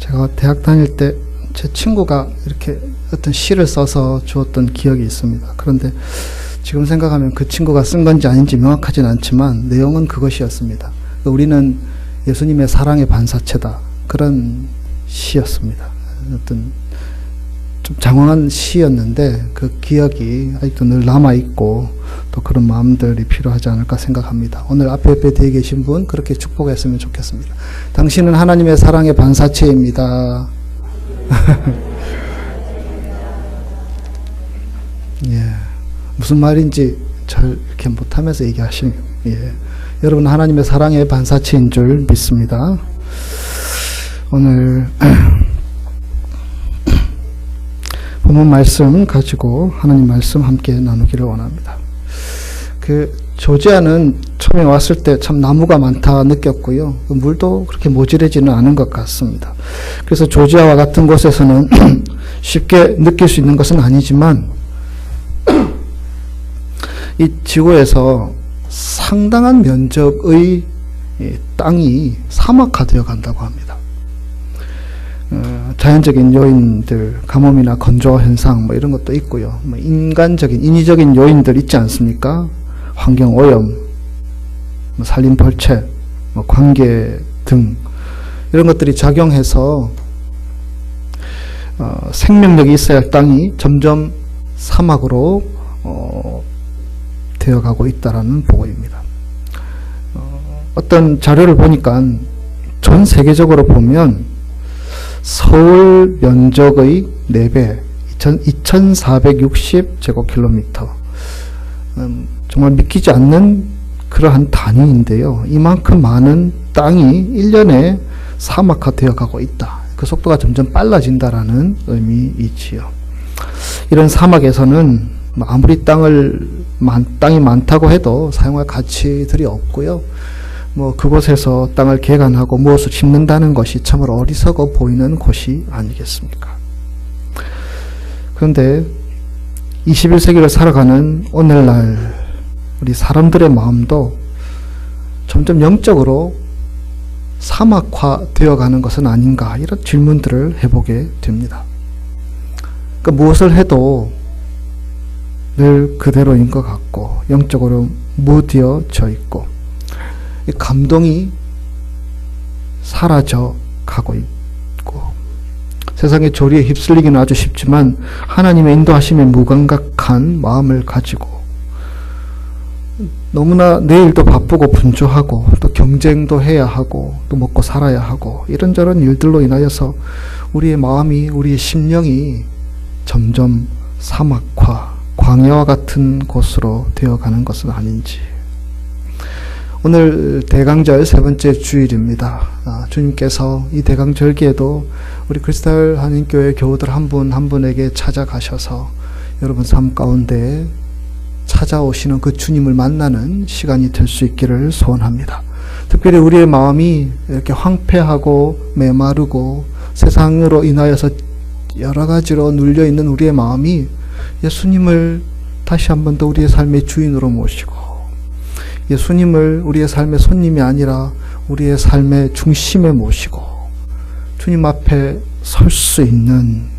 제가 대학 다닐 때 제 친구가 이렇게 어떤 시를 써서 주었던 기억이 있습니다. 그런데 지금 생각하면 그 친구가 쓴 건지 아닌지 명확하진 않지만 내용은 그것이었습니다. 우리는 예수님의 사랑의 반사체다. 그런 시였습니다. 어떤 좀 장황한 시였는데 그 기억이 아직도 늘 남아있고 또 그런 마음들이 필요하지 않을까 생각합니다. 오늘 앞에 뒤에 계신 분 그렇게 축복했으면 좋겠습니다. 당신은 하나님의 사랑의 반사체입니다. 예, 무슨 말인지 잘 이렇게 못하면서 얘기하시네요. 예, 여러분 하나님의 사랑의 반사체인 줄 믿습니다. 오늘 본문 말씀 가지고 하나님 말씀 함께 나누기를 원합니다. 조지아는 처음에 왔을 때 참 나무가 많다 느꼈고요. 물도 그렇게 모질해지는 않은 것 같습니다. 그래서 조지아와 같은 곳에서는 쉽게 느낄 수 있는 것은 아니지만 이 지구에서 상당한 면적의 땅이 사막화되어 간다고 합니다. 자연적인 요인들, 가뭄이나 건조 현상 뭐 이런 것도 있고요. 인위적인 요인들 있지 않습니까? 환경 오염, 산림 벌채, 관계 등 이런 것들이 작용해서 생명력이 있어야 할 땅이 점점 사막으로 되어가고 있다라는 보고입니다. 어떤 자료를 보니까 전 세계적으로 보면 서울 면적의 4배, 2460제곱킬로미터. 정말 믿기지 않는 그러한 단위인데요. 이만큼 많은 땅이 1년에 사막화되어 가고 있다. 그 속도가 점점 빨라진다라는 의미이지요. 이런 사막에서는 아무리 땅이 많다고 해도 사용할 가치들이 없고요. 그곳에서 땅을 개간하고 무엇을 심는다는 것이 참으로 어리석어 보이는 곳이 아니겠습니까? 그런데 21세기를 살아가는 오늘날 우리 사람들의 마음도 점점 영적으로 사막화 되어가는 것은 아닌가, 이런 질문들을 해보게 됩니다. 그러니까 무엇을 해도 늘 그대로인 것 같고 영적으로 무뎌져 있고 감동이 사라져 가고 있고 세상의 조리에 휩쓸리기는 아주 쉽지만 하나님의 인도하심에 무감각한 마음을 가지고 너무나 내일도 바쁘고 분주하고 또 경쟁도 해야 하고 또 먹고 살아야 하고 이런저런 일들로 인하여서 우리의 마음이, 우리의 심령이 점점 사막화, 광야와 같은 곳으로 되어가는 것은 아닌지. 오늘 대강절 세 번째 주일입니다. 주님께서 이 대강절기에도 우리 크리스탈 한인교회 교우들 한 분 한 분에게 찾아가셔서 여러분 삶 가운데 찾아오시는 그 주님을 만나는 시간이 될 수 있기를 소원합니다. 특별히 우리의 마음이 이렇게 황폐하고 메마르고 세상으로 인하여서 여러 가지로 눌려있는 우리의 마음이 예수님을 다시 한 번 더 우리의 삶의 주인으로 모시고 예수님을 우리의 삶의 손님이 아니라 우리의 삶의 중심에 모시고 주님 앞에 설 수 있는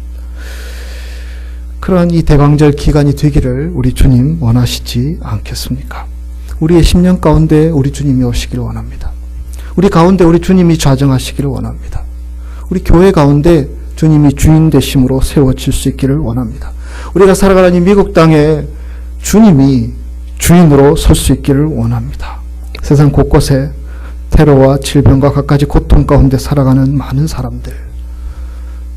그러한 이 대강절 기간이 되기를 우리 주님 원하시지 않겠습니까? 우리의 심령 가운데 우리 주님이 오시기를 원합니다. 우리 가운데 우리 주님이 좌정하시기를 원합니다. 우리 교회 가운데 주님이 주인 되심으로 세워질 수 있기를 원합니다. 우리가 살아가는 이 미국 땅에 주님이 주인으로 설 수 있기를 원합니다. 세상 곳곳에 테러와 질병과 갖가지 고통 가운데 살아가는 많은 사람들,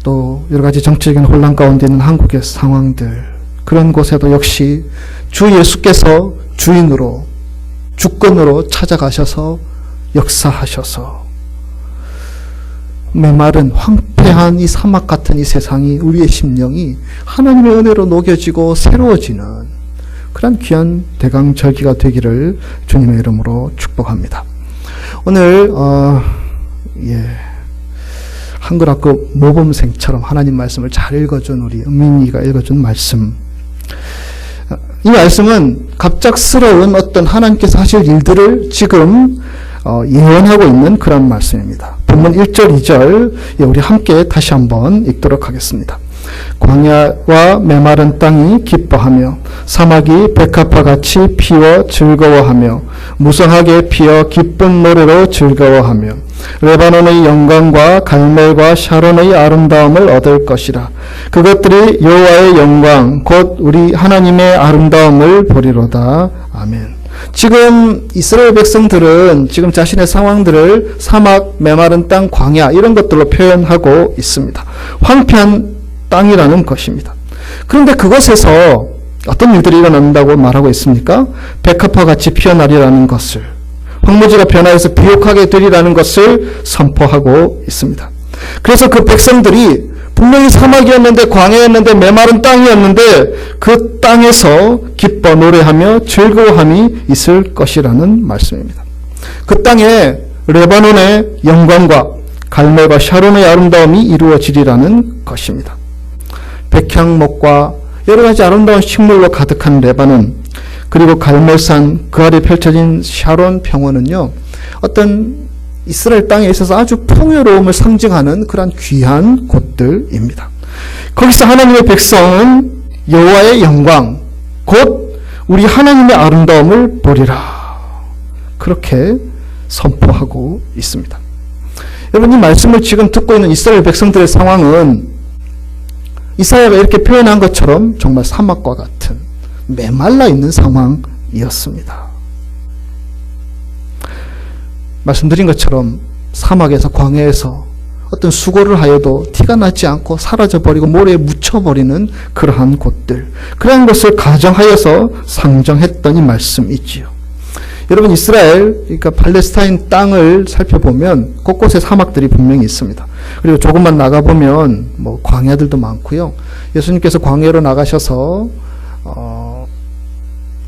또 여러 가지 정치적인 혼란 가운데 있는 한국의 상황들, 그런 곳에도 역시 주 예수께서 주인으로, 주권으로 찾아가셔서 역사하셔서 메마른 황폐한 이 사막 같은 이 세상이, 우리의 심령이 하나님의 은혜로 녹여지고 새로워지는 그런 귀한 대강절기가 되기를 주님의 이름으로 축복합니다. 오늘 한글학교 모범생처럼 하나님 말씀을 잘 읽어준 우리 은민이가 읽어준 말씀, 이 말씀은 갑작스러운 어떤 하나님께서 하실 일들을 지금 예언하고 있는 그런 말씀입니다. 본문 1절, 2절 우리 함께 다시 한번 읽도록 하겠습니다. 광야와 메마른 땅이 기뻐하며 사막이 백합화 같이 피어 즐거워하며 무성하게 피어 기쁜 노래로 즐거워하며 레바논의 영광과 갈멜과 샤론의 아름다움을 얻을 것이라. 그것들이 여호와의 영광 곧 우리 하나님의 아름다움을 보리로다. 아멘. 지금 이스라엘 백성들은 지금 자신의 상황들을 사막, 메마른 땅, 광야 이런 것들로 표현하고 있습니다. 황폐한 땅이라는 것입니다. 그런데 그것에서 어떤 일들이 일어난다고 말하고 있습니까? 백합화 같이 피어나리라는 것을, 황무지가 변화해서 비옥하게 되리라는 것을 선포하고 있습니다. 그래서 그 백성들이 분명히 사막이었는데, 광야였는데, 메마른 땅이었는데 그 땅에서 기뻐 노래하며 즐거워함이 있을 것이라는 말씀입니다. 그 땅에 레바논의 영광과 갈멜과 샤론의 아름다움이 이루어지리라는 것입니다. 백향목과 여러 가지 아름다운 식물로 가득한 레바논, 그리고 갈멜산 그 아래 펼쳐진 샤론 평원은요, 어떤 이스라엘 땅에 있어서 아주 풍요로움을 상징하는 그런 귀한 곳들입니다. 거기서 하나님의 백성은 여호와의 영광 곧 우리 하나님의 아름다움을 보리라, 그렇게 선포하고 있습니다. 여러분, 이 말씀을 지금 듣고 있는 이스라엘 백성들의 상황은 이사야가 이렇게 표현한 것처럼 정말 사막과 같은 메말라 있는 상황이었습니다. 말씀드린 것처럼 사막에서, 광야에서 어떤 수고를 하여도 티가 나지 않고 사라져버리고 모래에 묻혀버리는 그러한 곳들, 그러한 것을 가정하여서 상정했던 이 말씀이지요. 여러분, 이스라엘, 그러니까 팔레스타인 땅을 살펴보면 곳곳에 사막들이 분명히 있습니다. 그리고 조금만 나가보면 뭐 광야들도 많고요. 예수님께서 광야로 나가셔서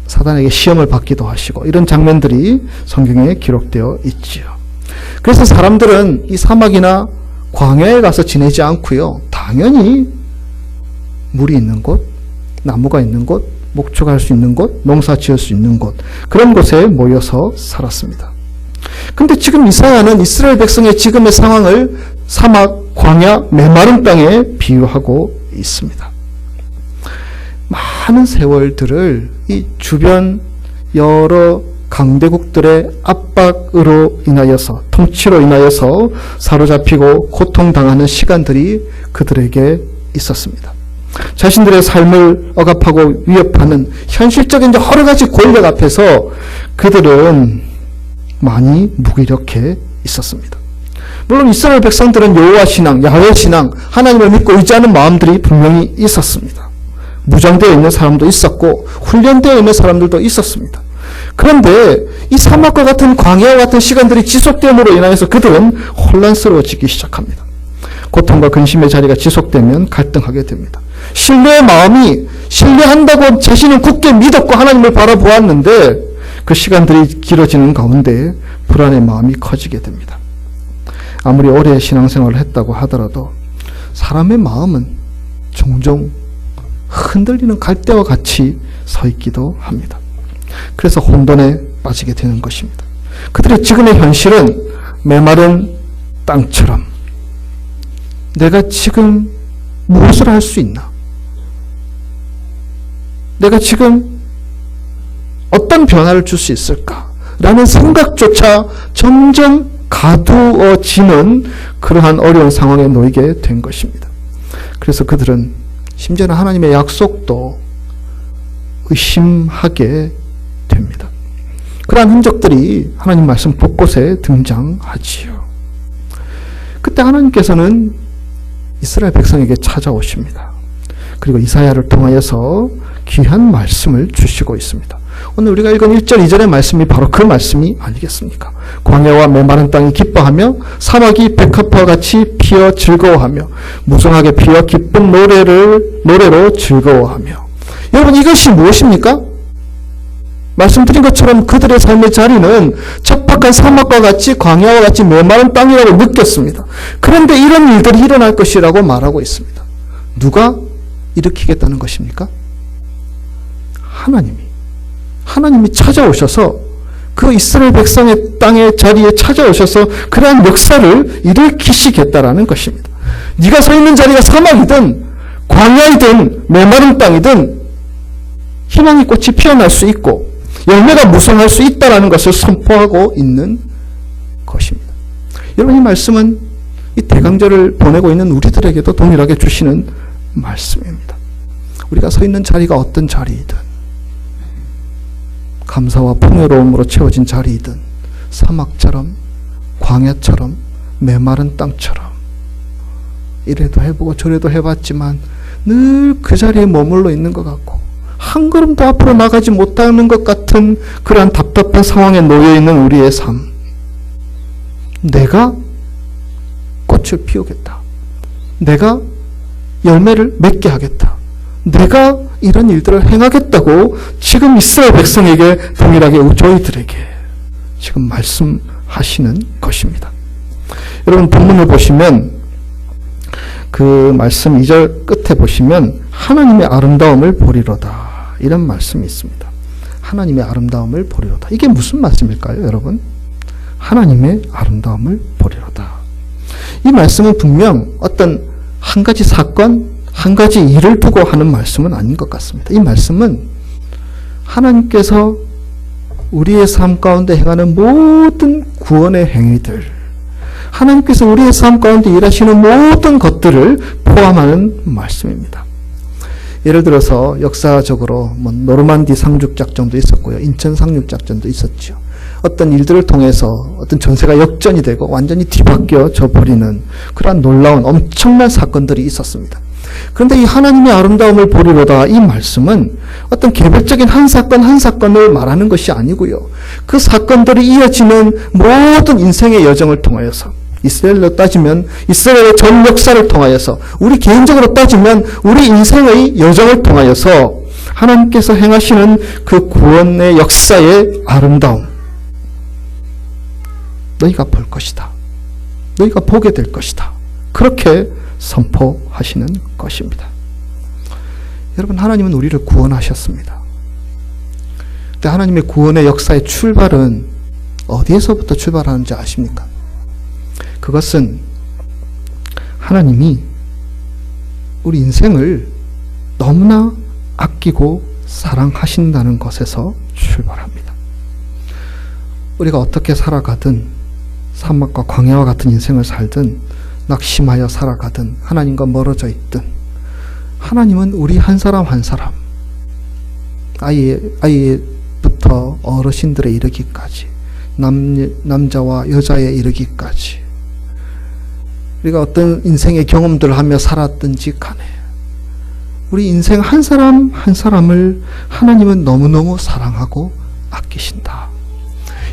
사단에게 시험을 받기도 하시고 이런 장면들이 성경에 기록되어 있지요. 그래서 사람들은 이 사막이나 광야에 가서 지내지 않고요, 당연히 물이 있는 곳, 나무가 있는 곳, 목축할 수 있는 곳, 농사 지을 수 있는 곳, 그런 곳에 모여서 살았습니다. 근데 지금 이사야는 이스라엘 백성의 지금의 상황을 사막, 광야, 메마른 땅에 비유하고 있습니다. 많은 세월들을 이 주변 여러 강대국들의 압박으로 인하여서, 통치로 인하여서 사로잡히고 고통당하는 시간들이 그들에게 있었습니다. 자신들의 삶을 억압하고 위협하는 현실적인 여러 가지 권력 앞에서 그들은 많이 무기력해 있었습니다. 물론 이스라엘 백성들은 여호와 신앙, 야훼 신앙, 하나님을 믿고 의지하는 마음들이 분명히 있었습니다. 무장되어 있는 사람도 있었고 훈련되어 있는 사람들도 있었습니다. 그런데 이 사막과 같은 광야와 같은 시간들이 지속됨으로 인하여서 그들은 혼란스러워지기 시작합니다. 고통과 근심의 자리가 지속되면 갈등하게 됩니다. 신뢰의 마음이, 신뢰한다고 자신은 굳게 믿었고 하나님을 바라보았는데 그 시간들이 길어지는 가운데 불안의 마음이 커지게 됩니다. 아무리 오래 신앙생활을 했다고 하더라도 사람의 마음은 종종 흔들리는 갈대와 같이 서 있기도 합니다. 그래서 혼돈에 빠지게 되는 것입니다. 그들의 지금의 현실은 메마른 땅처럼 내가 지금 무엇을 할 수 있나? 내가 지금 어떤 변화를 줄 수 있을까? 라는 생각조차 점점 가두어지는 그러한 어려운 상황에 놓이게 된 것입니다. 그래서 그들은 심지어는 하나님의 약속도 의심하게 됩니다. 그러한 흔적들이 하나님 말씀 곳곳에 등장하지요. 그때 하나님께서는 이스라엘 백성에게 찾아오십니다. 그리고 이사야를 통하여서 귀한 말씀을 주시고 있습니다. 오늘 우리가 읽은 1절, 2절의 말씀이 바로 그 말씀이 아니겠습니까? 광야와 메마른 땅이 기뻐하며 사막이 백합화 같이 피어 즐거워하며 무성하게 피어 기쁜 노래로 즐거워하며. 여러분, 이것이 무엇입니까? 말씀드린 것처럼 그들의 삶의 자리는 척박한 사막과 같이 광야와 같이 메마른 땅이라고 느꼈습니다. 그런데 이런 일들이 일어날 것이라고 말하고 있습니다. 누가 일으키겠다는 것입니까? 하나님이 찾아오셔서 그 이스라엘 백성의 땅의 자리에 찾아오셔서 그러한 역사를 일으키시겠다라는 것입니다. 네가 서 있는 자리가 사막이든 광야이든 메마른 땅이든 희망의 꽃이 피어날 수 있고 열매가 무성할 수 있다라는 것을 선포하고 있는 것입니다. 여러분, 이 말씀은 이 대강절을 보내고 있는 우리들에게도 동일하게 주시는 말씀입니다. 우리가 서 있는 자리가 어떤 자리이든, 감사와 풍요로움으로 채워진 자리이든, 사막처럼 광야처럼 메마른 땅처럼 이래도 해보고 저래도 해봤지만 늘 그 자리에 머물러 있는 것 같고 한 걸음도 앞으로 나가지 못하는 것 같은 그러한 답답한 상황에 놓여있는 우리의 삶, 내가 꽃을 피우겠다, 내가 열매를 맺게 하겠다, 내가 이런 일들을 행하겠다고 지금 이스라엘 백성에게 동일하게 저희들에게 지금 말씀하시는 것입니다. 여러분, 본문을 보시면 그 말씀 2절 끝에 보시면 하나님의 아름다움을 보리로다, 이런 말씀이 있습니다. 하나님의 아름다움을 보리로다. 이게 무슨 말씀일까요, 여러분? 하나님의 아름다움을 보리로다. 이 말씀은 분명 어떤 한 가지 사건, 한 가지 일을 두고 하는 말씀은 아닌 것 같습니다. 이 말씀은 하나님께서 우리의 삶 가운데 행하는 모든 구원의 행위들, 하나님께서 우리의 삶 가운데 일하시는 모든 것들을 포함하는 말씀입니다. 예를 들어서 역사적으로 노르만디 상륙작전도 있었고요. 인천 상륙작전도 있었죠. 어떤 일들을 통해서 어떤 전세가 역전이 되고 완전히 뒤바뀌어져 버리는 그러한 놀라운 엄청난 사건들이 있었습니다. 그런데 이 하나님의 아름다움을 보리로다, 이 말씀은 어떤 개별적인 한 사건 한 사건을 말하는 것이 아니고요. 그 사건들이 이어지는 모든 인생의 여정을 통하여서, 이스라엘로 따지면 이스라엘의 전 역사를 통하여서, 우리 개인적으로 따지면 우리 인생의 여정을 통하여서 하나님께서 행하시는 그 구원의 역사의 아름다움, 너희가 볼 것이다, 너희가 보게 될 것이다, 그렇게 선포하시는 것입니다. 여러분, 하나님은 우리를 구원하셨습니다. 근데 하나님의 구원의 역사의 출발은 어디에서부터 출발하는지 아십니까? 그것은 하나님이 우리 인생을 너무나 아끼고 사랑하신다는 것에서 출발합니다. 우리가 어떻게 살아가든, 사막과 광야와 같은 인생을 살든, 낙심하여 살아가든, 하나님과 멀어져 있든, 하나님은 우리 한 사람 한 사람, 아이부터 어르신들에 이르기까지, 남자와 여자에 이르기까지, 우리가 어떤 인생의 경험들을 하며 살았든지 간에 우리 인생 한 사람 한 사람을 하나님은 너무너무 사랑하고 아끼신다.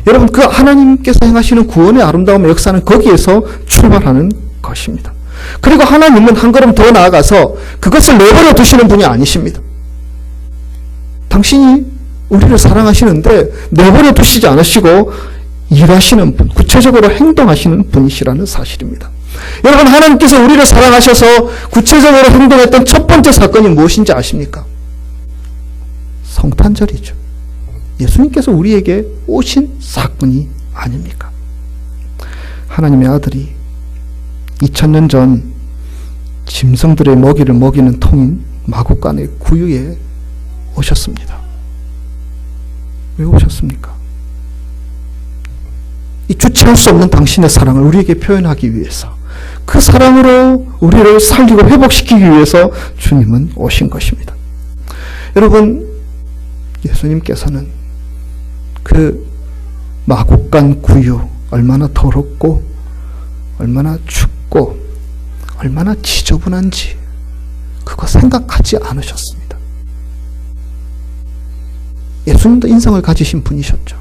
여러분, 그 하나님께서 행하시는 구원의 아름다움의 역사는 거기에서 출발하는 것입니다. 그리고 하나님은 한 걸음 더 나아가서 그것을 내버려 두시는 분이 아니십니다. 당신이 우리를 사랑하시는데 내버려 두시지 않으시고 일하시는 분, 구체적으로 행동하시는 분이시라는 사실입니다. 여러분, 하나님께서 우리를 사랑하셔서 구체적으로 행동했던 첫 번째 사건이 무엇인지 아십니까? 성탄절이죠. 예수님께서 우리에게 오신 사건이 아닙니까? 하나님의 아들이 2000년 전 짐승들의 먹이를 먹이는 통인 마구간의 구유에 오셨습니다. 왜 오셨습니까? 이 주체할 수 없는 당신의 사랑을 우리에게 표현하기 위해서, 그 사랑으로 우리를 살리고 회복시키기 위해서 주님은 오신 것입니다. 여러분, 예수님께서는 그 마곡간 구유, 얼마나 더럽고 얼마나 춥고 얼마나 지저분한지 그거 생각하지 않으셨습니다. 예수님도 인성을 가지신 분이셨죠.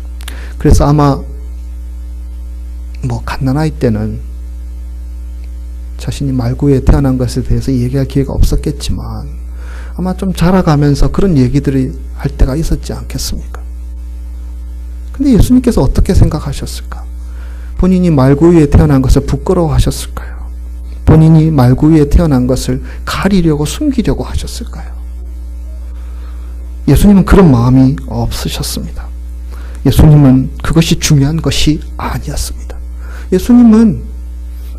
그래서 아마 갓난아이 때는 자신이 말구에 태어난 것에 대해서 얘기할 기회가 없었겠지만 아마 좀 자라가면서 그런 얘기들을 할 때가 있었지 않겠습니까? 근데 예수님께서 어떻게 생각하셨을까? 본인이 말구에 태어난 것을 부끄러워하셨을까요? 본인이 말구에 태어난 것을 가리려고 숨기려고 하셨을까요? 예수님은 그런 마음이 없으셨습니다. 예수님은 그것이 중요한 것이 아니었습니다. 예수님은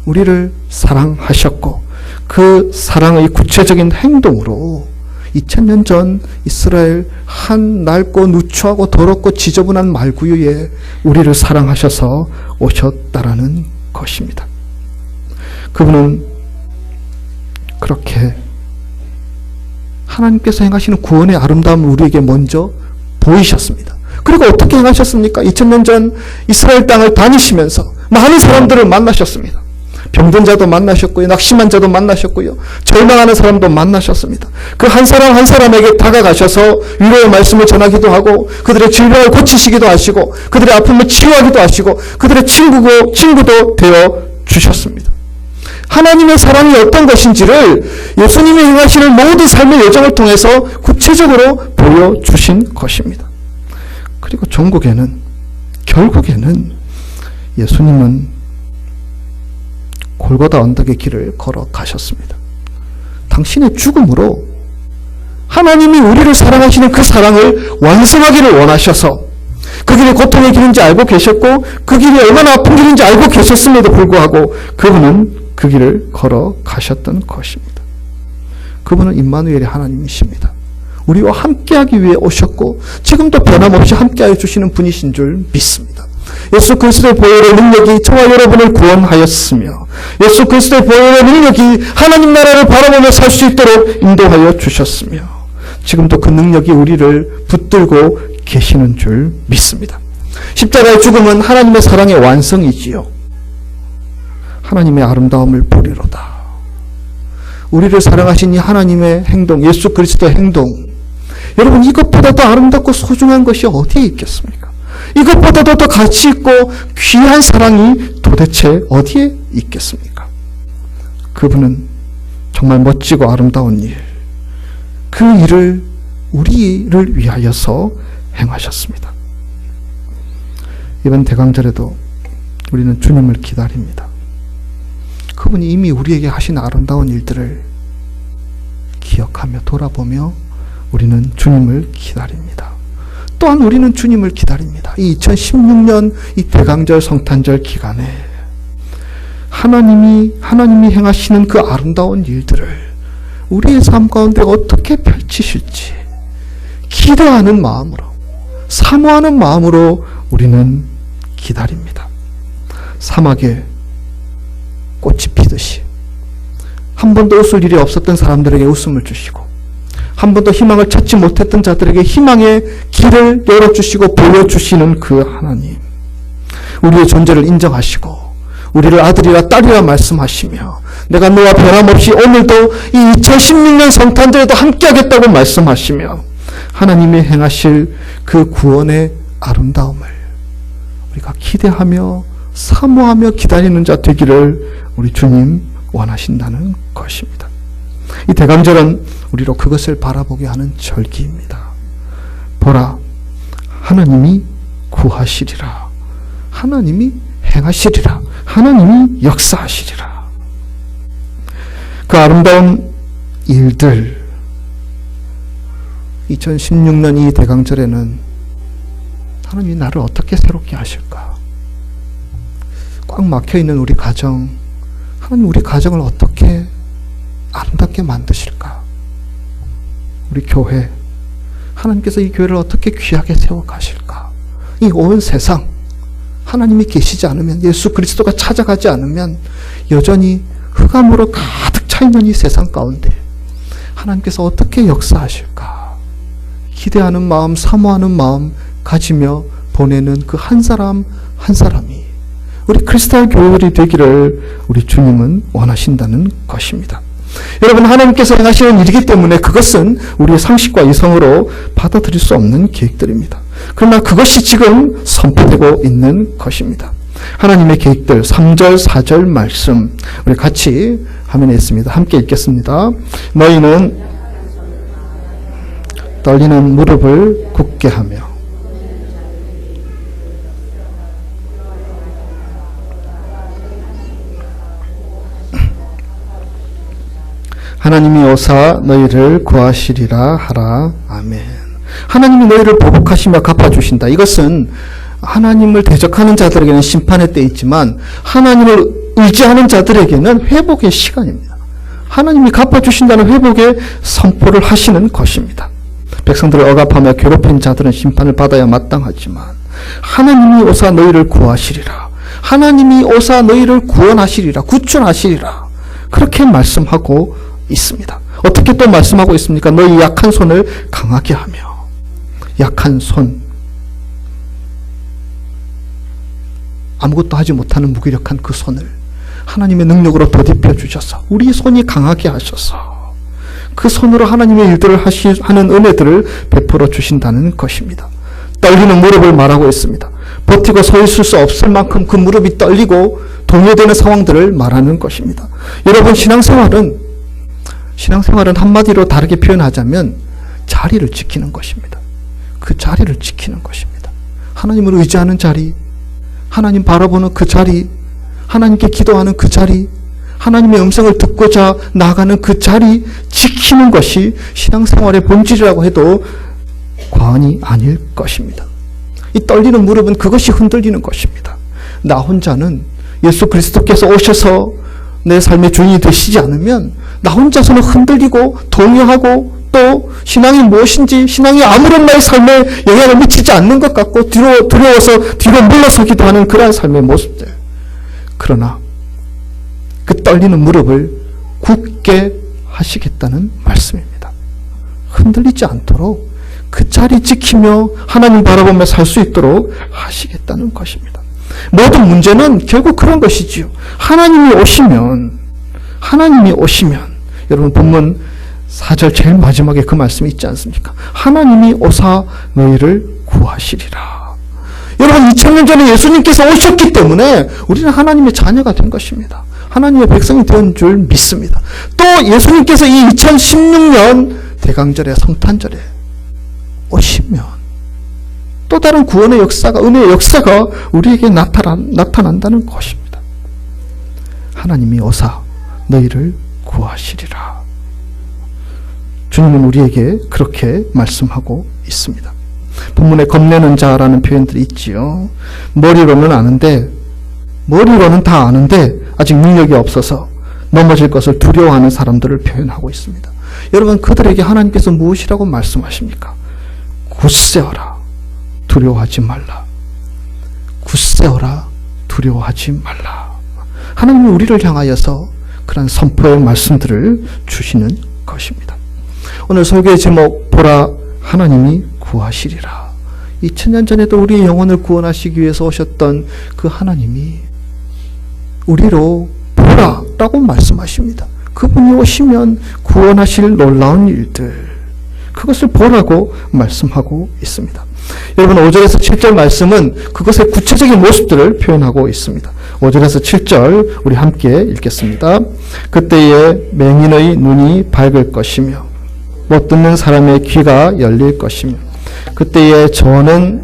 우리를 사랑하셨고 그 사랑의 구체적인 행동으로 2000년 전 이스라엘 한 낡고 누추하고 더럽고 지저분한 말구유에 우리를 사랑하셔서 오셨다라는 것입니다. 그분은 그렇게 하나님께서 행하시는 구원의 아름다움을 우리에게 먼저 보이셨습니다. 그리고 어떻게 행하셨습니까? 2000년 전 이스라엘 땅을 다니시면서 많은 사람들을 만나셨습니다. 병든 자도 만나셨고요. 낙심한 자도 만나셨고요. 절망하는 사람도 만나셨습니다. 그 한 사람 한 사람에게 다가가셔서 위로의 말씀을 전하기도 하고 그들의 질병을 고치시기도 하시고 그들의 아픔을 치유하기도 하시고 그들의 친구도 되어 주셨습니다. 하나님의 사랑이 어떤 것인지를 예수님이 행하시는 모든 삶의 여정을 통해서 구체적으로 보여주신 것입니다. 그리고 결국에는 예수님은 골고다 언덕의 길을 걸어가셨습니다. 당신의 죽음으로 하나님이 우리를 사랑하시는 그 사랑을 완성하기를 원하셔서 그 길이 고통의 길인지 알고 계셨고 그 길이 얼마나 아픈 길인지 알고 계셨음에도 불구하고 그분은 그 길을 걸어가셨던 것입니다. 그분은 임마누엘의 하나님이십니다. 우리와 함께하기 위해 오셨고 지금도 변함없이 함께하여 주시는 분이신 줄 믿습니다. 예수 그리스도의 보혈의 능력이 저와 여러분을 구원하였으며 예수 그리스도의 보혈의 능력이 하나님 나라를 바라보며 살 수 있도록 인도하여 주셨으며 지금도 그 능력이 우리를 붙들고 계시는 줄 믿습니다. 십자가의 죽음은 하나님의 사랑의 완성이지요. 하나님의 아름다움을 보리로다. 우리를 사랑하신 이 하나님의 행동, 예수 그리스도의 행동, 여러분 이것보다 더 아름답고 소중한 것이 어디에 있겠습니까? 이것보다도 더 가치 있고 귀한 사랑이 도대체 어디에 있겠습니까? 그분은 정말 멋지고 아름다운 일, 그 일을 우리를 위하여서 행하셨습니다. 이번 대강절에도 우리는 주님을 기다립니다. 그분이 이미 우리에게 하신 아름다운 일들을 기억하며 돌아보며 우리는 주님을 기다립니다. 또한 우리는 주님을 기다립니다. 이 2016년 이 대강절 성탄절 기간에 하나님이 행하시는 그 아름다운 일들을 우리의 삶 가운데 어떻게 펼치실지 기대하는 마음으로, 사모하는 마음으로 우리는 기다립니다. 사막에 꽃이 피듯이 한 번도 웃을 일이 없었던 사람들에게 웃음을 주시고 한 번도 희망을 찾지 못했던 자들에게 희망의 길을 열어주시고 보여주시는 그 하나님, 우리의 존재를 인정하시고 우리를 아들이라 딸이라 말씀하시며 내가 너와 변함없이 오늘도 이 2016년 성탄절에도 함께하겠다고 말씀하시며 하나님이 행하실 그 구원의 아름다움을 우리가 기대하며 사모하며 기다리는 자 되기를 우리 주님 원하신다는 것입니다. 이 대강절은 우리로 그것을 바라보게 하는 절기입니다. 보라, 하나님이 구하시리라. 하나님이 행하시리라. 하나님이 역사하시리라. 그 아름다운 일들, 2016년 이 대강절에는 하나님이 나를 어떻게 새롭게 하실까? 꽉 막혀있는 우리 가정, 하나님 우리 가정을 어떻게 아름답게 만드실까? 우리 교회, 하나님께서 이 교회를 어떻게 귀하게 세워가실까? 이 온 세상, 하나님이 계시지 않으면, 예수 그리스도가 찾아가지 않으면 여전히 흑암으로 가득 차있는 이 세상 가운데 하나님께서 어떻게 역사하실까? 기대하는 마음, 사모하는 마음 가지며 보내는 그 한 사람 한 사람이 우리 크리스탈 교회들이 되기를 우리 주님은 원하신다는 것입니다. 여러분, 하나님께서 행하시는 일이기 때문에 그것은 우리의 상식과 이성으로 받아들일 수 없는 계획들입니다. 그러나 그것이 지금 선포되고 있는 것입니다. 하나님의 계획들 3절 4절 말씀 우리 같이 화면에 있습니다. 함께 읽겠습니다. 너희는 떨리는 무릎을 굳게 하며 하나님이 오사 너희를 구하시리라 하라. 아멘. 하나님이 너희를 보복하시며 갚아주신다. 이것은 하나님을 대적하는 자들에게는 심판의 때 있지만 하나님을 의지하는 자들에게는 회복의 시간입니다. 하나님이 갚아주신다는 회복의 선포를 하시는 것입니다. 백성들을 억압하며 괴롭힌 자들은 심판을 받아야 마땅하지만 하나님이 오사 너희를 구하시리라. 하나님이 오사 너희를 구원하시리라. 구출하시리라. 그렇게 말씀하고 있습니다. 어떻게 또 말씀하고 있습니까? 너희 약한 손을 강하게 하며. 약한 손. 아무것도 하지 못하는 무기력한 그 손을 하나님의 능력으로 더딥혀 주셔서 우리 손이 강하게 하셔서 그 손으로 하나님의 일들을 하는 은혜들을 베풀어 주신다는 것입니다. 떨리는 무릎을 말하고 있습니다. 버티고 서 있을 수 없을 만큼 그 무릎이 떨리고 동요되는 상황들을 말하는 것입니다. 여러분, 신앙생활은 한마디로 다르게 표현하자면 자리를 지키는 것입니다. 그 자리를 지키는 것입니다. 하나님을 의지하는 자리, 하나님 바라보는 그 자리, 하나님께 기도하는 그 자리, 하나님의 음성을 듣고자 나아가는 그 자리 지키는 것이 신앙생활의 본질이라고 해도 과언이 아닐 것입니다. 이 떨리는 무릎은 그것이 흔들리는 것입니다. 나 혼자는 예수 그리스도께서 오셔서 내 삶의 주인이 되시지 않으면 나 혼자서는 흔들리고 동요하고 또 신앙이 무엇인지, 신앙이 아무런 나의 삶에 영향을 미치지 않는 것 같고 두려워서 뒤로 물러서기도 하는 그러한 삶의 모습들. 그러나 그 떨리는 무릎을 굳게 하시겠다는 말씀입니다. 흔들리지 않도록 그 자리 지키며 하나님 바라보며 살 수 있도록 하시겠다는 것입니다. 모든 문제는 결국 그런 것이지요. 하나님이 오시면 여러분 본문 4절 제일 마지막에 그 말씀이 있지 않습니까? 하나님이 오사 너희를 구하시리라. 여러분, 2000년 전에 예수님께서 오셨기 때문에 우리는 하나님의 자녀가 된 것입니다. 하나님의 백성이 된 줄 믿습니다. 또 예수님께서 이 2016년 대강절에 성탄절에 오시면 또 다른 구원의 역사가, 은혜의 역사가 우리에게 나타난다는 것입니다. 하나님이 오사 너희를 구하시리라. 주님은 우리에게 그렇게 말씀하고 있습니다. 본문에 겁내는 자라는 표현들이 있지요. 머리로는 다 아는데 아직 능력이 없어서 넘어질 것을 두려워하는 사람들을 표현하고 있습니다. 여러분, 그들에게 하나님께서 무엇이라고 말씀하십니까? 굳세어라, 두려워하지 말라. 굳세어라, 두려워하지 말라. 하나님이 우리를 향하여서 그런 선포의 말씀들을 주시는 것입니다. 오늘 설교의 제목, 보라, 하나님이 구하시리라. 2000년 전에도 우리의 영혼을 구원하시기 위해서 오셨던 그 하나님이 우리로 보라라고 말씀하십니다. 그분이 오시면 구원하실 놀라운 일들, 그것을 보라고 말씀하고 있습니다. 여러분, 5절에서 7절 말씀은 그것의 구체적인 모습들을 표현하고 있습니다. 5절에서 7절 우리 함께 읽겠습니다. 그때에 맹인의 눈이 밝을 것이며 못 듣는 사람의 귀가 열릴 것이며 그때에 저는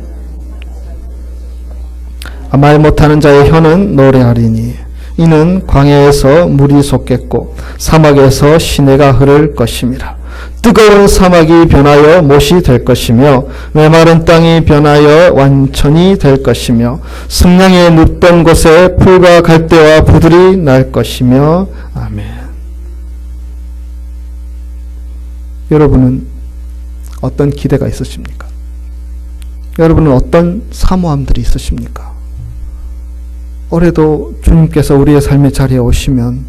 말 못하는 자의 혀는 노래하리니 이는 광야에서 물이 솟겠고 사막에서 시내가 흐를 것임이라. 뜨거운 사막이 변하여 못이 될 것이며 메마른 땅이 변하여 완천이 될 것이며 승량에 눕던 곳에 풀과 갈대와 부들이 날 것이며. 아멘. 여러분은 어떤 기대가 있으십니까? 여러분은 어떤 사모함들이 있으십니까? 올해도 주님께서 우리의 삶의 자리에 오시면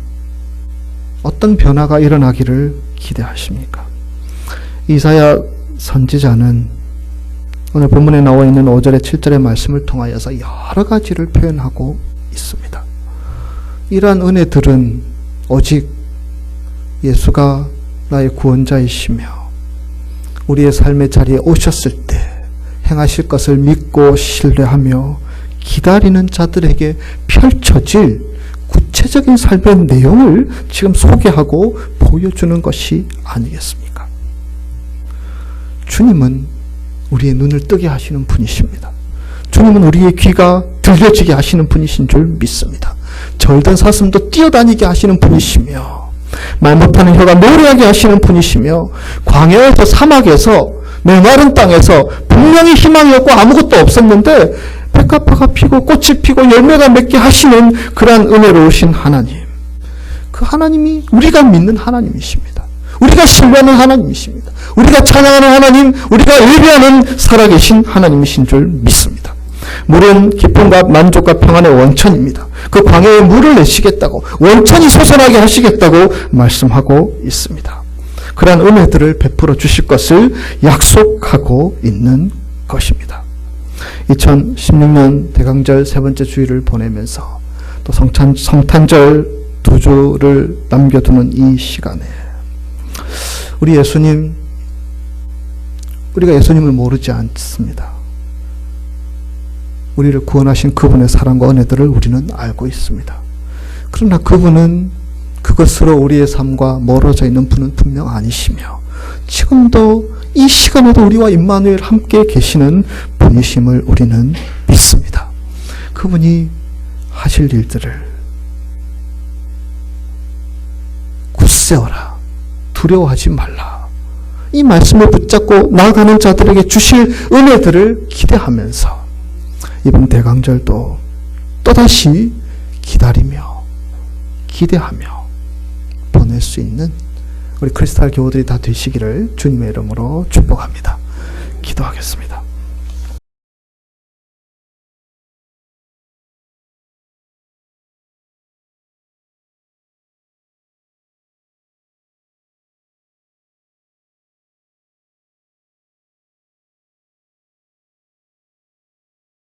어떤 변화가 일어나기를 기대하십니까? 이사야 선지자는 오늘 본문에 나와 있는 5절에 7절의 말씀을 통하여서 여러 가지를 표현하고 있습니다. 이러한 은혜들은 오직 예수가 나의 구원자이시며 우리의 삶의 자리에 오셨을 때 행하실 것을 믿고 신뢰하며 기다리는 자들에게 펼쳐질 구체적인 삶의 내용을 지금 소개하고 보여주는 것이 아니겠습니까? 주님은 우리의 눈을 뜨게 하시는 분이십니다. 주님은 우리의 귀가 들려지게 하시는 분이신 줄 믿습니다. 절든 사슴도 뛰어다니게 하시는 분이시며 말 못하는 혀가 노래하게 하시는 분이시며 광야에서 사막에서 메마른 땅에서 분명히 희망이 없고 아무것도 없었는데 백합화가 피고 꽃이 피고 열매가 맺게 하시는 그러한 은혜로우신 하나님. 그 하나님이 우리가 믿는 하나님이십니다. 우리가 신뢰하는 하나님이십니다. 우리가 찬양하는 하나님, 우리가 예배하는 살아계신 하나님이신 줄 믿습니다. 물은 기쁨과 만족과 평안의 원천입니다. 그 광야에 물을 내시겠다고, 원천이 솟아나게 하시겠다고 말씀하고 있습니다. 그러한 은혜들을 베풀어 주실 것을 약속하고 있는 것입니다. 2016년 대강절 세 번째 주일을 보내면서 또 성탄절 두 주를 남겨두는 이 시간에 우리가 예수님을 모르지 않습니다. 우리를 구원하신 그분의 사랑과 은혜들을 우리는 알고 있습니다. 그러나 그분은 그것으로 우리의 삶과 멀어져 있는 분은 분명 아니시며 지금도 이 시간에도 우리와 임마누엘 함께 계시는 분이심을 우리는 믿습니다. 그분이 하실 일들을 굳세어라, 두려워하지 말라, 이 말씀을 붙잡고 나아가는 자들에게 주실 은혜들을 기대하면서 이번 대강절도 또다시 기다리며 기대하며 보낼 수 있는 우리 크리스탈 교우들이 다 되시기를 주님의 이름으로 축복합니다. 기도하겠습니다.